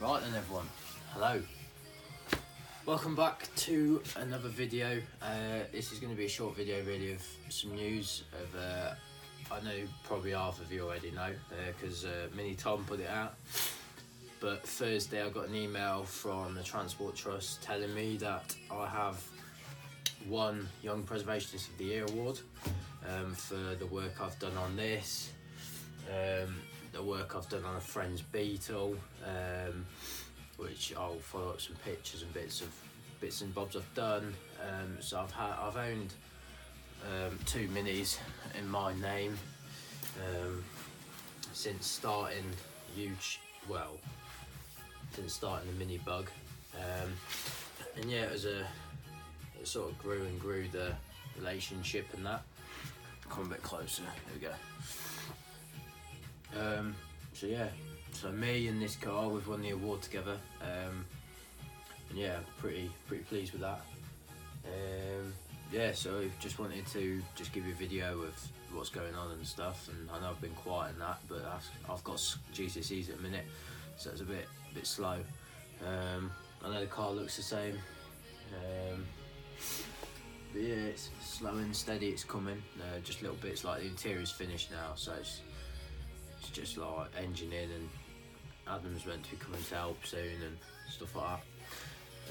Right then everyone, hello. Welcome back to another video. This is going to be a short video really of some news of, I know probably half of you already know because Mini Tom put it out. But Thursday I got an email from the Transport Trust telling me that I have won Young Preservationist of the Year award for the work I've done on this. The work I've done on a friend's beetle, which I'll follow up some pictures and bits and bobs I've done. So I've owned 2 minis in my name since starting since starting the mini bug, and yeah, it sort of grew and grew the relationship and that. Come a bit closer. There we go. So yeah, so me and this car, we've won the award together, and yeah, pretty pleased with that. Yeah, so just wanted to give you a video of what's going on and stuff, and I know I've been quiet and that, but I've got GCSEs at the minute, so it's a bit slow. I know the car looks the same, but yeah, it's slow and steady, it's coming. Just little bits, like the interior's finished now, so it's just like engine in, and Adam's meant to be coming to help soon and stuff like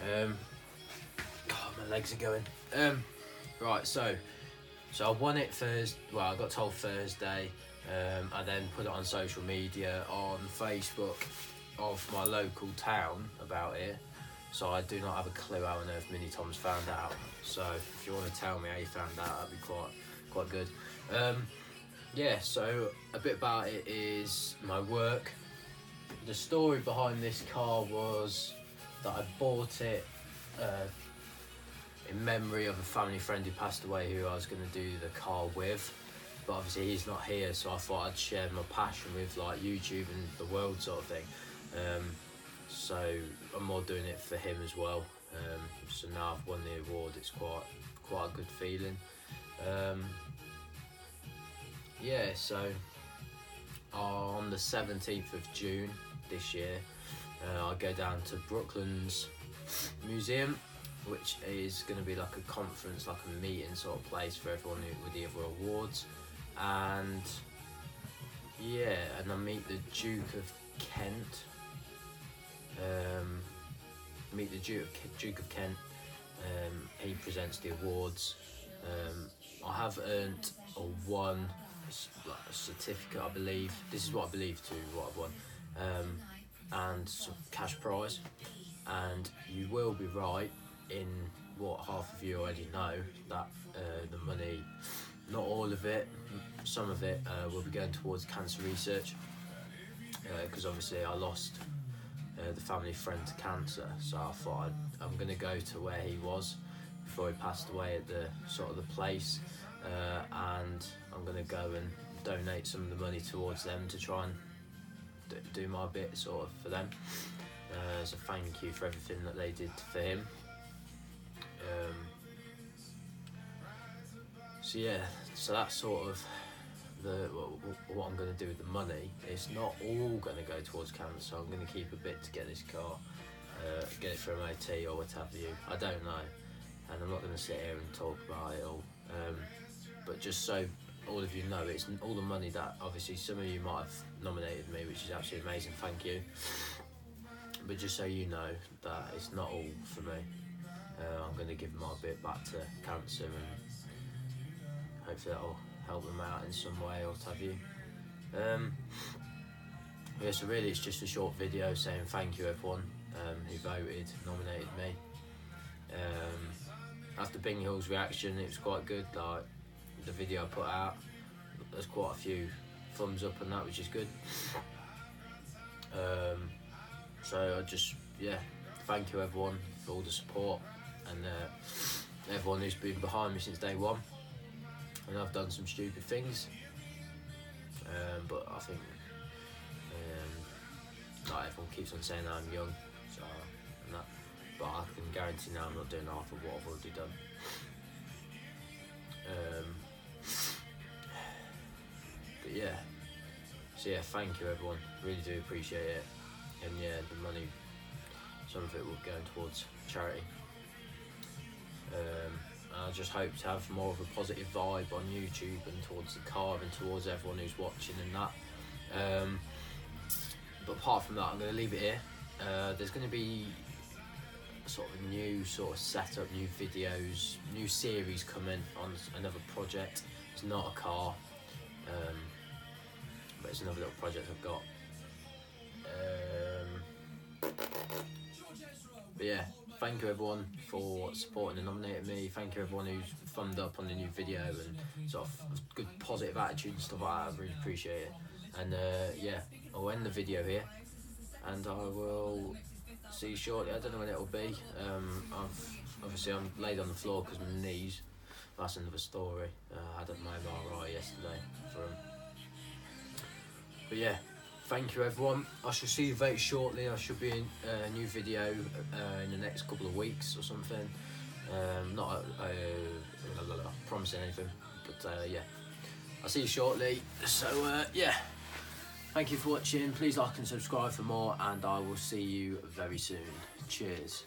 that. God, my legs are going. Right, so I won it Thursday. Well, I got told Thursday. I then put it on social media, on Facebook of my local town about it. So I do not have a clue how on earth Mini Tom's found out. So if you want to tell me how you found out, that'd be quite good. Yeah, so a bit about it is my work. The story behind this car was that I bought it in memory of a family friend who passed away, who I was going to do the car with, but obviously he's not here, so I thought I'd share my passion with like YouTube and the world sort of thing. So I'm more doing it for him as well. So now I've won the award, it's quite a good feeling. Yeah, so on the 17th of June this year, I go down to Brooklands Museum, which is going to be like a conference, like a meeting sort of place for everyone with the other awards. And yeah, and I meet the Duke of Kent. Duke of Kent. He presents the awards. I have earned or won a certificate, I believe. This is what I believe to what I've won, and some cash prize. And you will be right in what half of you already know, that the money, not all of it, some of it will be going towards cancer research, because obviously I lost the family friend to cancer, so I thought I'm going to go to where he was before he passed away, at the sort of the place, and I'm going to go and donate some of the money towards them to try and do my bit sort of for them, as a thank you for everything that they did for him. So yeah, so that's sort of what I'm going to do with the money. It's not all going to go towards cancer. I'm going to keep a bit to get this car, get it for MOT or what have you. I don't know, and I'm not going to sit here and talk about it all. But just so all of you know, it's all the money that obviously some of you might have nominated me, which is absolutely amazing. Thank you. But just so you know that it's not all for me. I'm going to give my bit back to cancer, and hopefully that'll help them out in some way or what have you. Yeah, so really it's just a short video saying thank you everyone who voted, nominated me. After Bing Hill's reaction, it was quite good. Like the video I put out, there's quite a few thumbs up and that, which is good. So I just, yeah, thank you everyone for all the support, and everyone who's been behind me since day one. And I've done some stupid things, but I think like everyone keeps on saying I'm young, so and that, but I can guarantee now I'm not doing half of what I've already done. But yeah, so yeah, thank you everyone, really do appreciate it. and yeah, the money, some of it will go towards charity. I just hope to have more of a positive vibe on YouTube and towards the car and towards everyone who's watching and that. But apart from that, I'm going to leave it here. There's going to be sort of a new sort of setup, new videos, new series coming on another project. It's not a car, but it's another little project I've got. But yeah, thank you everyone for supporting and nominating me. Thank you everyone who's thumbed up on the new video and sort of good positive attitude and stuff like that. I really appreciate it. And yeah, I'll end the video here, and I will see you shortly. I don't know when it'll be. I'm laid on the floor because my knees. That's another story. I had my MRI yesterday for him. But yeah, thank you everyone. I shall see you very shortly. I should be in a new video in the next couple of weeks or something. Not promising anything, but yeah, I'll see you shortly. So yeah, thank you for watching. Please like and subscribe for more, and I will see you very soon. Cheers.